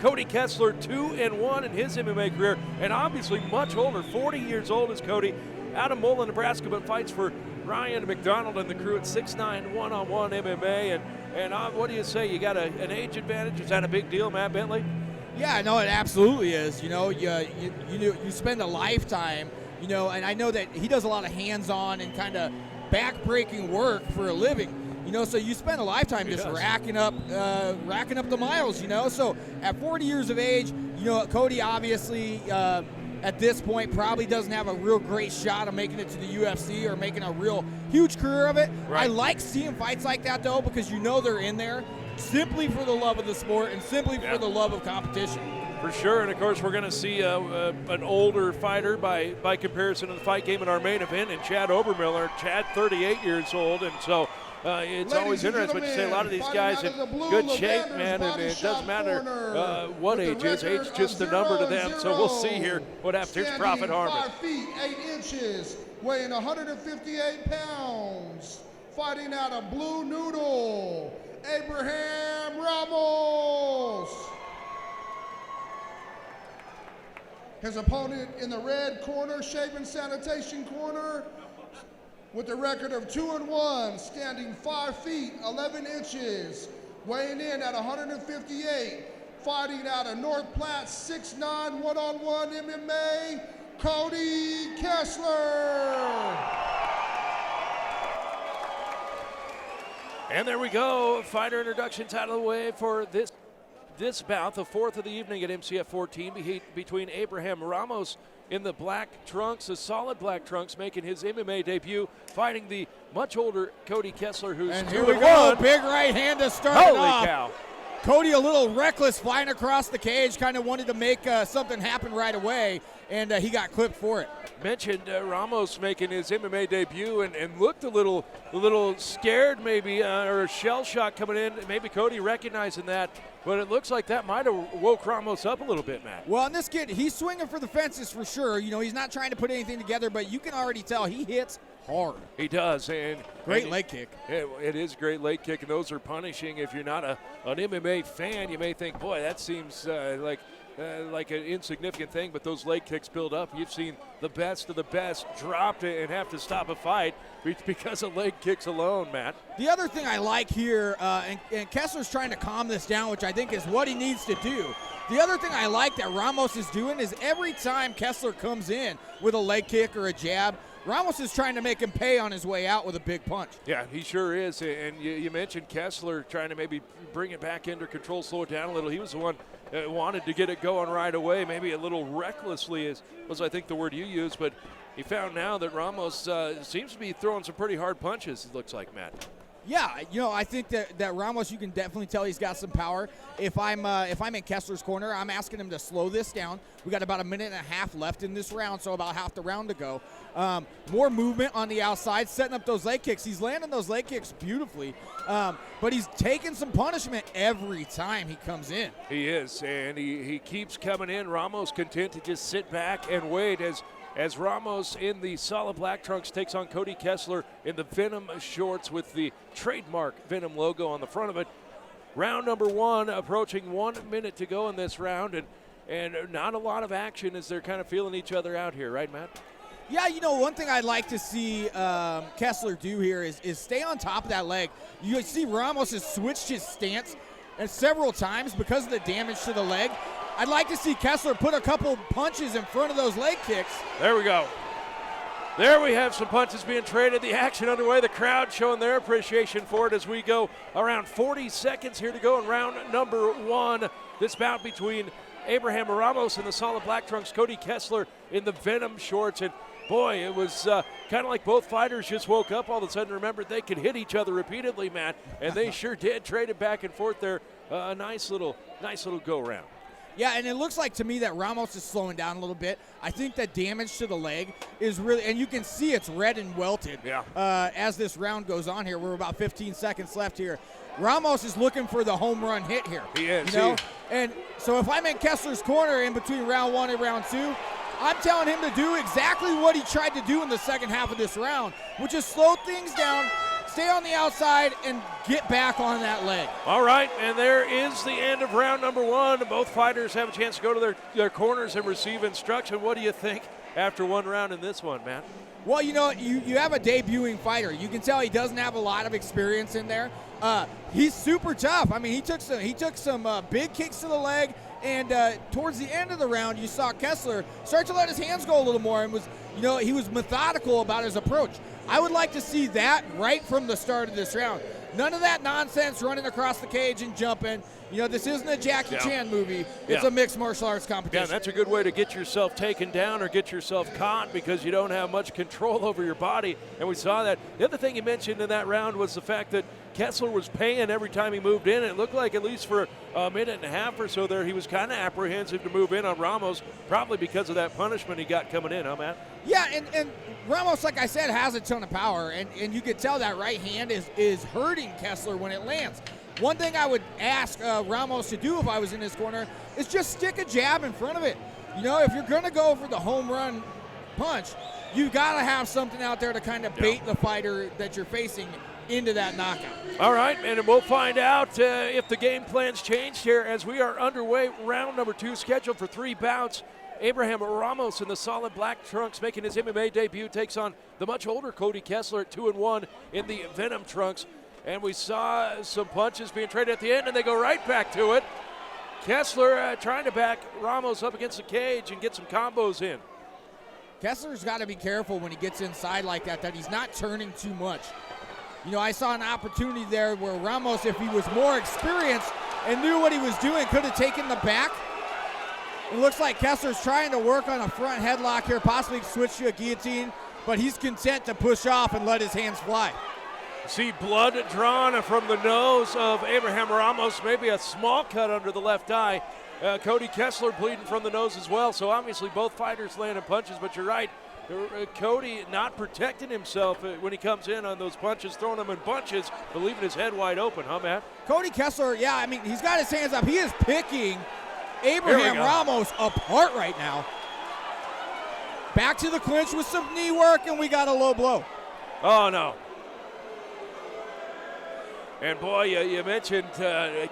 Cody Kessler 2-1 in his MMA career, and obviously much older, 40 years old is Cody, out of Mullen, Nebraska, but fights for Ryan McDonald and the crew at 6'9", one-on-one MMA. And what do you say? You got an age advantage? Is that a big deal, Matt Bentley? Yeah, no, it absolutely is. You know, you spend a lifetime, you know, and I know that he does a lot of hands-on and kind of back-breaking work for a living. You know, so you spend a lifetime just racking up the miles, you know. So at 40 years of age, you know, Cody obviously at this point probably doesn't have a real great shot of making it to the UFC or making a real huge career of it. Right. I like seeing fights like that, though, because you know they're in there simply for the love of the sport and simply for the love of competition. For sure, and of course we're going to see an older fighter by comparison to the fight game in our main event, and Chad Obermiller. Chad, 38 years old, and so it's always interesting to say a lot of these guys in good shape, man, and it doesn't matter what age is. Age just a number to them, so we'll see here what happens. Here's Prophet Harmon. 5 feet, 8 inches, weighing 158 pounds, fighting out of Blue Noodle, Abraham Ramos. His opponent in the red corner, Shaven Sanitation corner, with a record of 2-1, standing 5 feet, 11 inches, weighing in at 158, fighting out of North Platte, 6'9", one-on-one MMA, Cody Kessler. And there we go, fighter introductions out of the way for this bout, the fourth of the evening at MCF 14, between Abraham Ramos in the black trunks, the solid black trunks, making his MMA debut, fighting the much older Cody Kessler, who's 2-1. And here we go, big right hand to start it off. Holy cow. Cody a little reckless flying across the cage, kind of wanted to make something happen right away, and he got clipped for it. Mentioned Ramos making his MMA debut and looked a little scared maybe, or a shell shock coming in. Maybe Cody recognizing that, but it looks like that might have woke Ramos up a little bit, Matt. Well, and this kid, he's swinging for the fences for sure. You know, he's not trying to put anything together, but you can already tell he hits hard. He does, and great leg kick. It is a great leg kick, and those are punishing. If you're not an MMA fan, you may think, boy, that seems like an insignificant thing, but those leg kicks build up. You've seen the best of the best drop and have to stop a fight because of leg kicks alone, Matt. The other thing I like here, and Kessler's trying to calm this down, which I think is what he needs to do. The other thing I like that Ramos is doing is every time Kessler comes in with a leg kick or a jab, Ramos is trying to make him pay on his way out with a big punch. Yeah, he sure is. And you mentioned Kessler trying to maybe bring it back under control, slow it down a little. He was the one that wanted to get it going right away, maybe a little recklessly was I think the word you used, but he found now that Ramos seems to be throwing some pretty hard punches, it looks like, Matt. Yeah, you know, I think that Ramos, you can definitely tell he's got some power. If I'm in Kessler's corner, I'm asking him to slow this down. We got about a minute and a half left in this round, so about half the round to go. More movement on the outside, setting up those leg kicks. He's landing those leg kicks beautifully, but he's taking some punishment every time he comes in. He is, and he keeps coming in. Ramos content to just sit back and wait as Ramos in the solid black trunks takes on Cody Kessler in the Venom shorts with the trademark Venom logo on the front of it. Round number one, approaching 1 minute to go in this round, and not a lot of action as they're kind of feeling each other out here, right, Matt? Yeah, you know, one thing I'd like to see Kessler do here is stay on top of that leg. You see Ramos has switched his stance several times because of the damage to the leg. I'd like to see Kessler put a couple punches in front of those leg kicks. There we go. There we have some punches being traded. The action underway. The crowd showing their appreciation for it as we go around 40 seconds here to go in round number one. This bout between Abraham Ramos in the solid black trunks, Cody Kessler in the Venom shorts. And boy, it was kind of like both fighters just woke up all of a sudden, remembered they could hit each other repeatedly, Matt, and they sure did. Traded back and forth there. A nice little go-round. Yeah, and it looks like to me that Ramos is slowing down a little bit. I think that damage to the leg is really, and you can see it's red and welted as this round goes on here. We're about 15 seconds left here. Ramos is looking for the home run hit here. He is. You know? And so if I'm in Kessler's corner in between round one and round two, I'm telling him to do exactly what he tried to do in the second half of this round, which is slow things down, stay on the outside and get back on that leg. All right, and there is the end of round number 1. Both fighters have a chance to go to their corners and receive instruction. What do you think after one round in this one, Matt? Well, you have a debuting fighter. You can tell he doesn't have a lot of experience in there. He's super tough. I mean, he took some big kicks to the leg, and towards the end of the round, you saw Kessler start to let his hands go a little more, and he was methodical about his approach. I would like to see that right from the start of this round. None of that nonsense running across the cage and jumping. This isn't a Jackie Chan movie. It's a mixed martial arts competition. Yeah, that's a good way to get yourself taken down or get yourself caught because you don't have much control over your body, and we saw that. The other thing you mentioned in that round was the fact that Kessler was paying every time he moved in. It looked like at least for a minute and a half or so there, he was kind of apprehensive to move in on Ramos, probably because of that punishment he got coming in, huh, Matt? Yeah, and Ramos, like I said, has a ton of power, and you could tell that right hand is hurting Kessler when it lands. One thing I would ask Ramos to do if I was in his corner is just stick a jab in front of it. If you're going to go for the home run punch, you got to have something out there to kind of bait the fighter that you're facing into that knockout. All right, and we'll find out if the game plan's changed here as we are underway. Round number 2 scheduled for 3 bouts. Abraham Ramos in the solid black trunks making his MMA debut takes on the much older Cody Kessler at 2-1 in the Venom trunks. And we saw some punches being traded at the end, and they go right back to it. Kessler trying to back Ramos up against the cage and get some combos in. Kessler's got to be careful when he gets inside like that he's not turning too much. I saw an opportunity there where Ramos, if he was more experienced and knew what he was doing, could have taken the back. It looks like Kessler's trying to work on a front headlock here, possibly switch to a guillotine, but he's content to push off and let his hands fly. See blood drawn from the nose of Abraham Ramos, maybe a small cut under the left eye. Cody Kessler bleeding from the nose as well, so obviously both fighters landing punches, but you're right. Cody not protecting himself when he comes in on those punches, throwing them in bunches, but leaving his head wide open, huh, Matt? Cody Kessler, he's got his hands up. He is picking Abraham Ramos apart right now. Back to the clinch with some knee work, and we got a low blow. Oh, no. And boy, you mentioned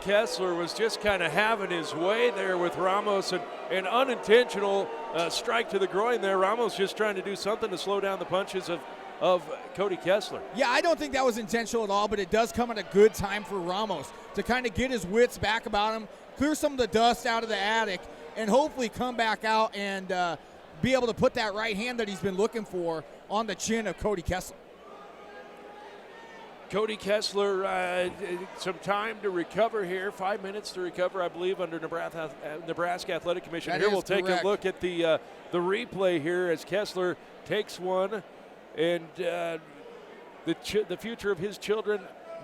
Kessler was just kind of having his way there with Ramos, and an unintentional strike to the groin there. Ramos just trying to do something to slow down the punches of Cody Kessler. Yeah, I don't think that was intentional at all, but it does come at a good time for Ramos to kind of get his wits back about him, clear some of the dust out of the attic, and hopefully come back out and be able to put that right hand that he's been looking for on the chin of Cody Kessler. Cody Kessler, some time to recover here, 5 minutes to recover, I believe, under Nebraska Athletic Commission. That here we'll correct. take a look at the replay here as Kessler takes one, and the future of his children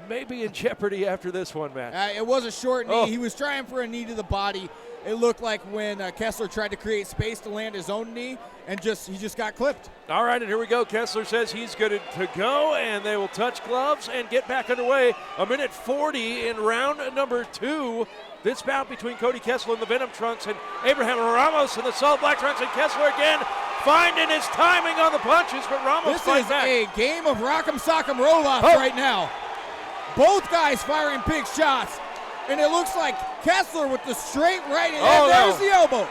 may be in jeopardy after this one, Matt. It was a short knee. He was trying for a knee to the body. It looked like when Kessler tried to create space to land his own knee, and he just got clipped. All right, and here we go. Kessler says he's good to go, and they will touch gloves and get back underway. 1:40 in round number 2. This bout between Cody Kessler in the Venom trunks and Abraham Ramos in the solid black trunks, and Kessler again finding his timing on the punches, but Ramos fights back. This is a game of rock'em sock'em roll-off right now. Both guys firing big shots, and it looks like Kessler with the straight right, and there's the elbows.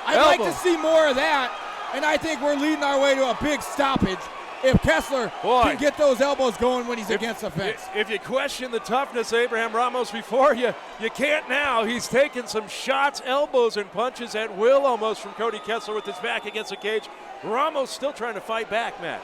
I'd like to see more of that, and I think we're leading our way to a big stoppage if Kessler can get those elbows going when he's against the fence. If you question the toughness of Abraham Ramos before, you can't now. He's taking some shots, elbows, and punches at will almost from Cody Kessler with his back against the cage. Ramos still trying to fight back, Matt.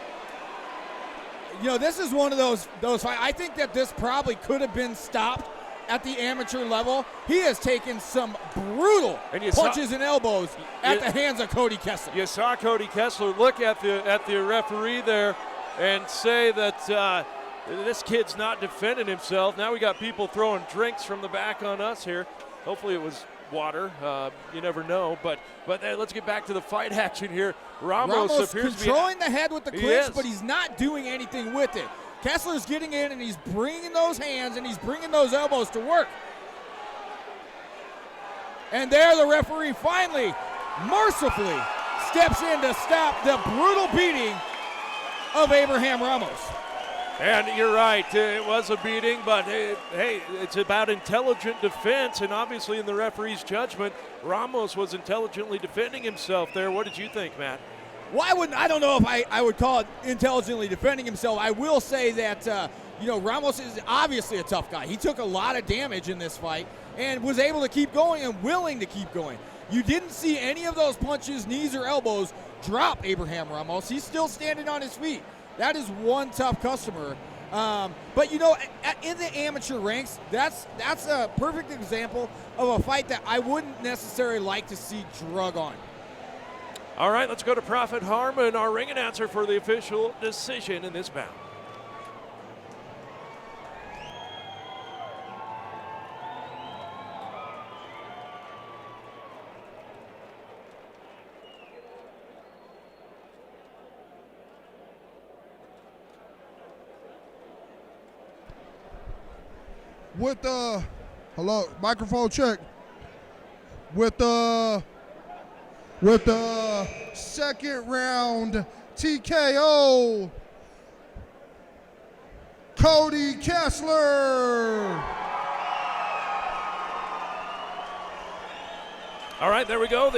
This is one of those fights. I think that this probably could have been stopped at the amateur level. He has taken some brutal punches and elbows at the hands of Cody Kessler. You saw Cody Kessler look at the referee there and say that this kid's not defending himself. Now we got people throwing drinks from the back on us here. Hopefully it was water. You never know. But let's get back to the fight action here. Ramos appears controlling the head with the clinch, but he's not doing anything with it. Kessler's getting in, and he's bringing those hands, and he's bringing those elbows to work. And there the referee finally, mercifully, steps in to stop the brutal beating of Abraham Ramos. And you're right, it was a beating, but hey, it's about intelligent defense, and obviously in the referee's judgment, Ramos was intelligently defending himself there. What did you think, Matt? Why wouldn't I don't know if I would call it intelligently defending himself. I will say that Ramos is obviously a tough guy. He took a lot of damage in this fight and was able to keep going and willing to keep going. You didn't see any of those punches, knees, or elbows drop Abraham Ramos. He's still standing on his feet. That is one tough customer. But in the amateur ranks, that's a perfect example of a fight that I wouldn't necessarily like to see drug on. All right, let's go to Prophet Harmon, our ring announcer for the official decision in this bout. With the, hello, microphone check. With the second round TKO, Cody Kessler. All right, there we go.